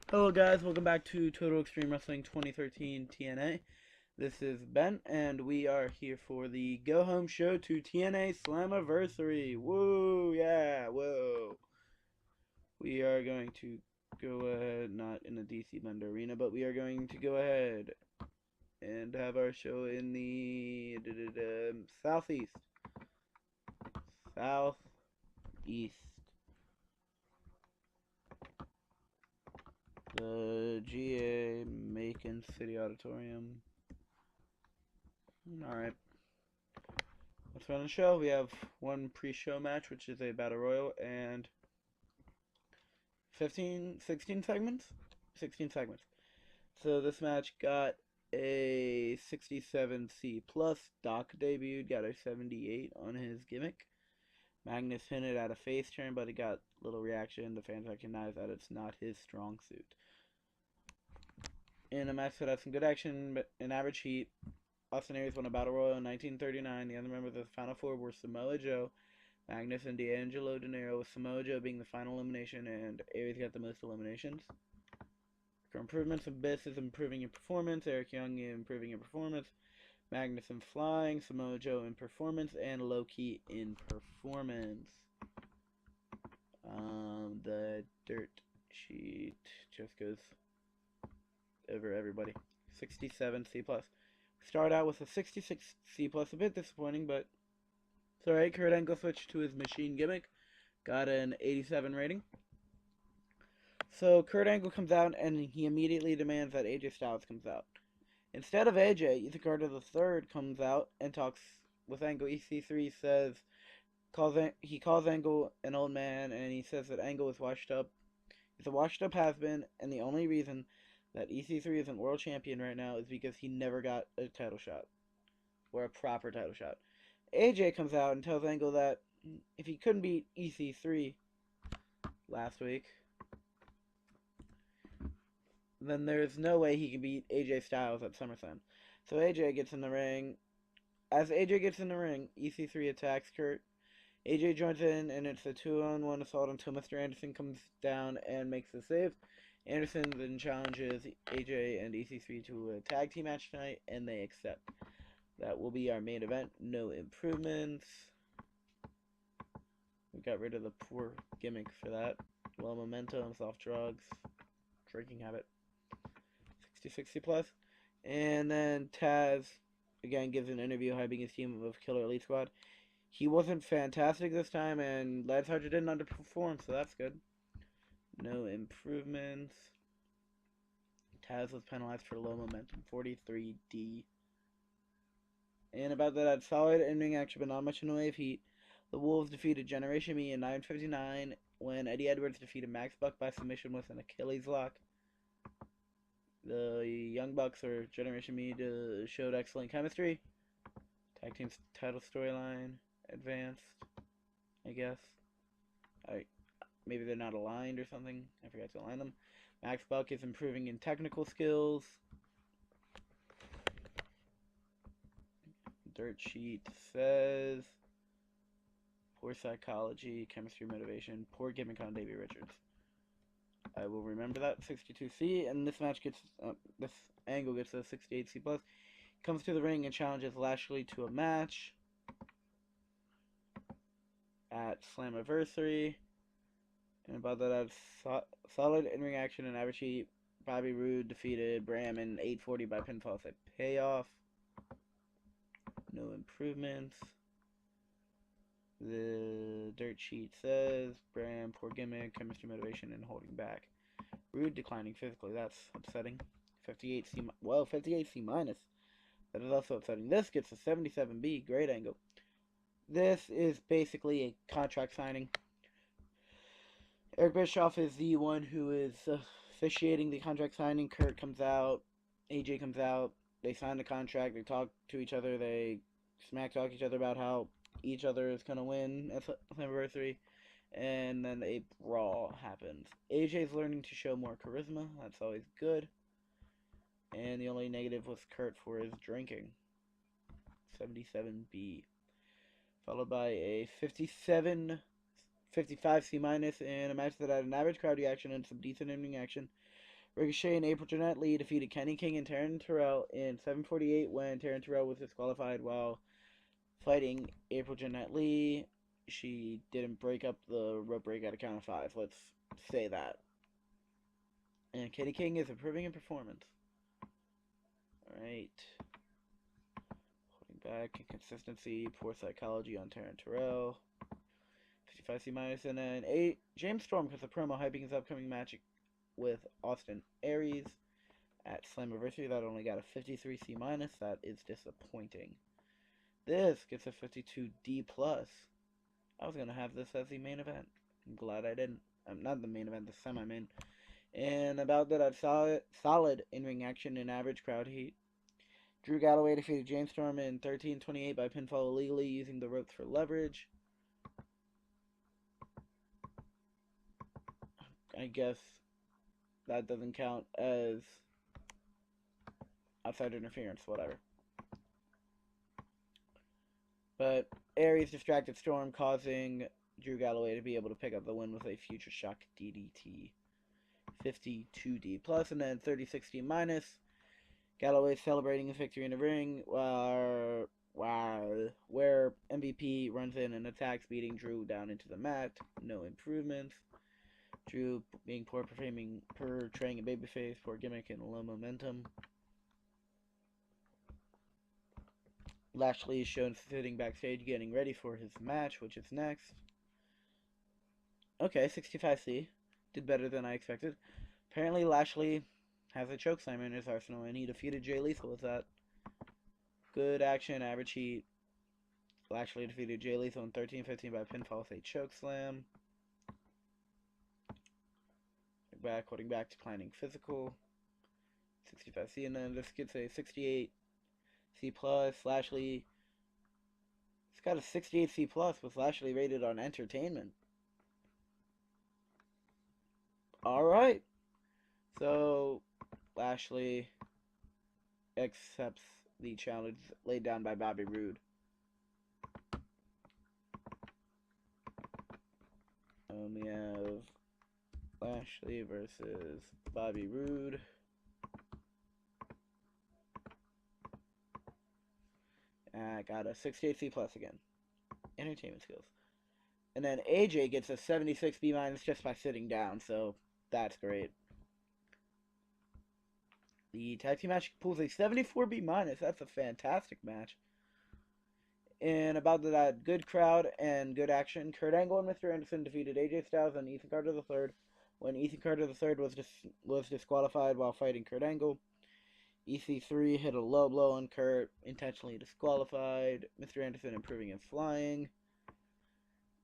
Hello guys, welcome back to Total Extreme Wrestling 2013 TNA. This is Ben, and we are here for the go-home show to TNA Slammiversary. Woo, yeah, whoa. We are going to go ahead, not in the DC Bender Arena, but we are going to go ahead and have our show in the southeast. Southeast. The GA Macon City Auditorium. Alright. Let's run the show. We have one pre-show match, which is a battle royal, and 16 segments? 16 segments. So this match got a 67C plus. Doc debuted, got a 78 on his gimmick. Magnus hinted at a face turn, but it got little reaction. The fans recognize that it's not his strong suit. In a match that had some good action, but in average heat, Austin Aries won a Battle Royal in 1939. The other members of the Final Four were Samoa Joe, Magnus, and D'Angelo De Niro, with Samoa Joe being the final elimination, and Aries got the most eliminations. For improvements, Abyss is improving in performance, Eric Young improving in performance, Magnus in flying, Samoa Joe in performance, and Low-Key in performance. The dirt sheet just goes over everybody. 67 C+. Start out with a 66 C+, a bit disappointing, but it's alright. Kurt Angle switched to his machine gimmick, got an 87 rating. So Kurt Angle comes out and he immediately demands that AJ Styles comes out. Instead of AJ, Ethan Carter III comes out and talks with Angle. EC3 says, he calls Angle an old man, and he says that Angle is washed up. He's a washed up has-been, and the only reason that EC3 isn't world champion right now is because he never got a title shot. Or a proper title shot. AJ comes out and tells Angle that if he couldn't beat EC3 last week, then there's no way he can beat AJ Styles at SummerSlam. So AJ gets in the ring. As AJ gets in the ring, EC3 attacks Kurt. AJ joins in, and it's a 2-on-1 assault until Mr. Anderson comes down and makes the save. Anderson then challenges AJ and EC3 to a tag team match tonight, and they accept. That will be our main event. No improvements. We got rid of the poor gimmick for that. Low momentum, soft drugs, drinking habit. 60 plus. And then Taz, again, gives an interview hyping his team of Killer Elite Squad. He wasn't fantastic this time, and Lance Archer didn't underperform, so that's good. No improvements. Taz was penalized for low momentum, 43D. And about that, solid ending action, but not much in the way of heat. The Wolves defeated Generation Me in 9:59 when Eddie Edwards defeated Max Buck by submission with an Achilles lock. The Young Bucks, or Generation Me, showed excellent chemistry. Tag team title storyline advanced, I guess. Maybe they're not aligned or something. I forgot to align them. Max Buck is improving in technical skills. Dirt sheet says poor psychology, chemistry, motivation, poor gimmick on Davey Richards. I will remember that. 62C, and this match gets this Angle gets a 68C plus. Comes to the ring and challenges Lashley to a match at Slammiversary. And about that, solid in-ring action and average heat. Bobby Roode defeated Bram in 840 by pinfall. It's a payoff. No improvements. The dirt sheet says Bram, poor gimmick, chemistry, motivation, and holding back. Roode declining physically. That's upsetting. 58C minus. That is also upsetting. This gets a 77B. Great Angle. This is basically a contract signing. Eric Bischoff is the one who is officiating the contract signing. Kurt comes out. AJ comes out. They sign the contract. They talk to each other. They smack talk each other about how each other is going to win at Slammiversary. And then a brawl happens. AJ's learning to show more charisma. That's always good. And the only negative was Kurt for his drinking. 77B. Followed by a 55C minus in a match that had an average crowd reaction and some decent ending action. Ricochet and April Jeanette Lee defeated Kenny King and Taryn Terrell in 7:48 when Taryn Terrell was disqualified while fighting April Jeanette Lee. She didn't break up the rope break at a count of 5. Let's say that. And Kenny King is improving in performance. Alright. Holding back, inconsistency, poor psychology on Taryn Terrell. 55C minus, and then James Storm cuts a promo hyping his upcoming match with Austin Aries at Slammiversary. That only got a 53C minus. That is disappointing. This gets a 52D plus. I was gonna have this as the main event. I'm glad I didn't. Not the main event, the semi-main. And about that, I've solid in-ring action and average crowd heat. Drew Galloway defeated James Storm in 13:28 by pinfall illegally using the ropes for leverage. I guess that doesn't count as outside interference, whatever. But Aries distracted Storm, causing Drew Galloway to be able to pick up the win with a Future Shock DDT. 52D plus, and then 30-60 minus. Galloway celebrating his victory in the ring, where MVP runs in and attacks, beating Drew down into the mat. No improvements. Drew being poor, portraying a babyface, poor gimmick, and low momentum. Lashley is shown sitting backstage getting ready for his match, which is next. Okay, 65C. Did better than I expected. Apparently Lashley has a chokeslam in his arsenal, and he defeated Jay Lethal with that. Good action, average heat. Lashley defeated Jay Lethal in 13:15 by pinfall with a chokeslam. Holding back, declining physical. 65C, and then this gets a 68C plus. Lashley, it's got a 68C plus with Lashley rated on entertainment. Alright. So, Lashley accepts the challenge laid down by Bobby Roode. We have Lashley versus Bobby Roode. I got a 68C plus again. Entertainment skills. And then AJ gets a 76B minus just by sitting down, so that's great. The tag team match pulls a 74B minus. That's a fantastic match. And about that, good crowd and good action. Kurt Angle and Mr. Anderson defeated AJ Styles and Ethan Carter III when Ethan Carter III was disqualified while fighting Kurt Angle. EC3 hit a low blow on Kurt, intentionally disqualified. Mr. Anderson improving in flying.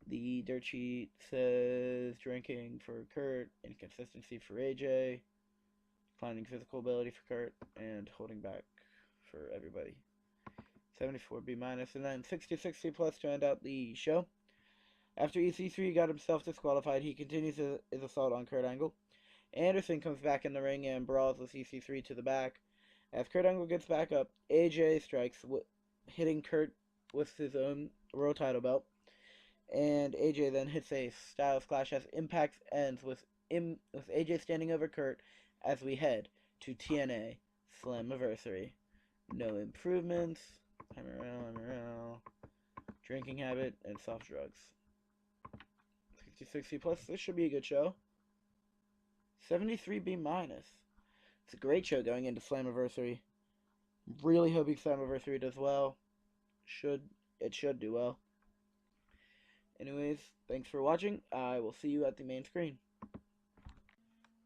The dirt sheet says drinking for Kurt, inconsistency for AJ, declining physical ability for Kurt, and holding back for everybody. 74B minus, and then 60-60 plus to end out the show. After EC3 got himself disqualified, he continues his assault on Kurt Angle. Anderson comes back in the ring and brawls with EC3 to the back. As Kurt Angle gets back up, AJ strikes, hitting Kurt with his own World title belt. And AJ then hits a Styles Clash as Impact ends with AJ standing over Kurt as we head to TNA Slammiversary. No improvements. MRL, drinking habit, and soft drugs. 60-60 plus. This should be a good show. 73B minus. It's a great show going into Slammiversary. Really hoping Slammiversary does well. It should do well. Anyways, thanks for watching. I will see you at the main screen.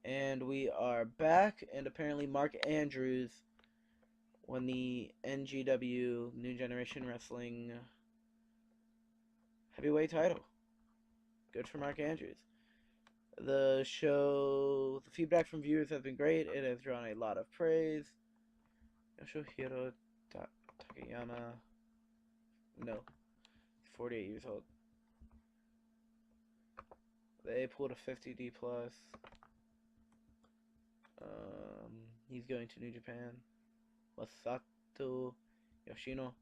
And we are back, and apparently Mark Andrews won the NGW New Generation Wrestling heavyweight title. Good for Mark Andrews. The feedback from viewers has been great. It has drawn a lot of praise. Yoshihiro Takayama, 48 years old. They pulled a 50D plus. He's going to New Japan. Masato Yoshino.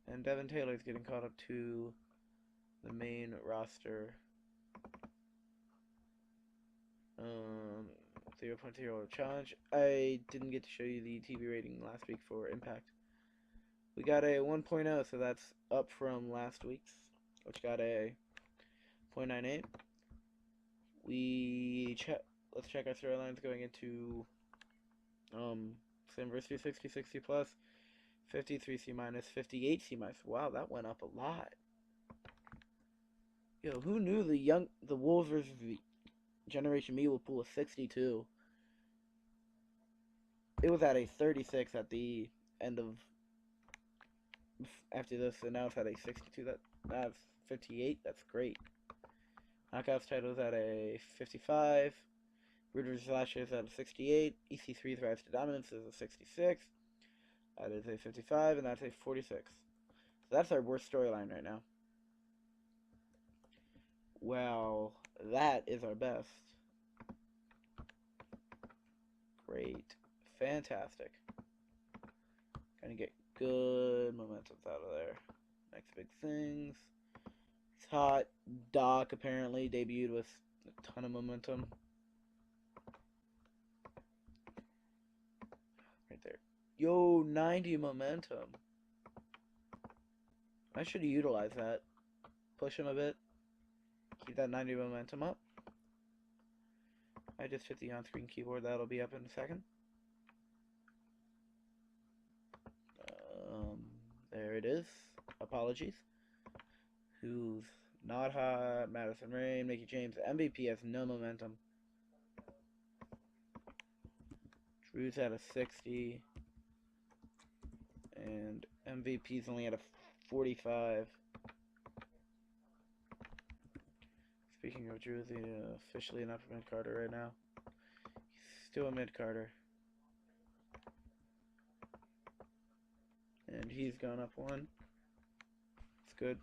And Devin Taylor is getting caught up to the main roster. 0.0 challenge. I didn't get to show you the TV rating last week for Impact. We got a 1.0, so that's up from last week's, which got a 0.98. Let's check our storylines going into Slammiversary 60 plus, 53 C minus, 58 C minus. Wow, that went up a lot. Yo, who knew the Wolves versus the Generation Me will pull a 62? It was at a 36 at the end of after this, and now it's at a 62. That's 58. That's great. Knockouts titles at a 55. Root vs. Lashes at a 68. EC3's Rise to Dominance is a 66. That is a 55, and that's a 46. So that's our worst storyline right now. Well, that is our best. Great. Fantastic. Gonna get good momentum out of there. Next big things. It's hot. Doc apparently debuted with a ton of momentum. Right there. Yo, 90 momentum. I should utilize that. Push him a bit. Keep that 90 momentum up. I just hit the on-screen keyboard. That'll be up in a second. There it is. Apologies. Who's not hot? Madison Rain, Mickey James. MVP has no momentum. Drew's at a 60. And MVP's only at a 45. Speaking of Drew, he's officially an upper mid-carder right now. He's still a mid-carder. And he's gone up one. It's good.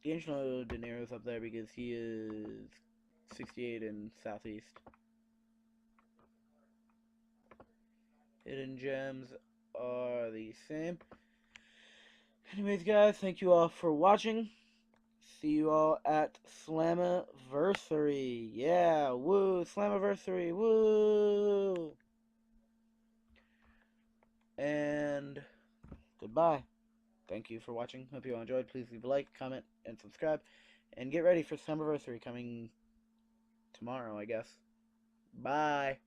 D'Angelo De Niro's up there because he is 68 in Southeast. Hidden gems are the same. Anyways, guys, thank you all for watching. See you all at Slammiversary. Yeah, woo, Slammiversary, woo. And goodbye. Thank you for watching. Hope you all enjoyed. Please leave a like, comment, and subscribe. And get ready for Slammiversary coming tomorrow, I guess. Bye.